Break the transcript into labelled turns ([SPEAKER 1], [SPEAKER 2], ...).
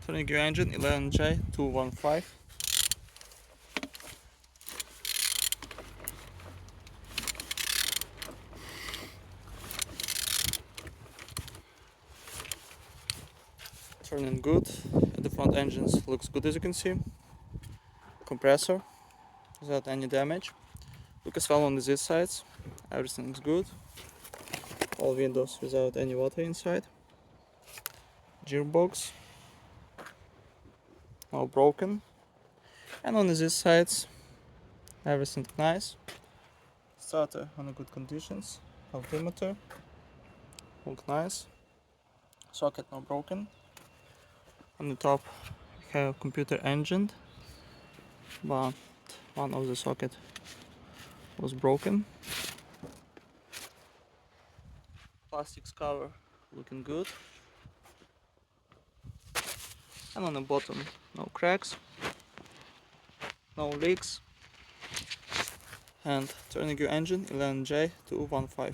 [SPEAKER 1] Turning gear engine 11J215. Turning good. The front engines looks good, as you can see. Compressor without any damage. Look as well on these sides. Everything is good. All windows without any water inside. Gearbox all broken. And on these sides everything nice. Starter on a good conditions. Altimeter look nice. Socket not broken. On the top we have computer engine, but one of the socket was broken. Plastics cover looking good. And on the bottom no cracks, no leaks. And turning your engine 11J215.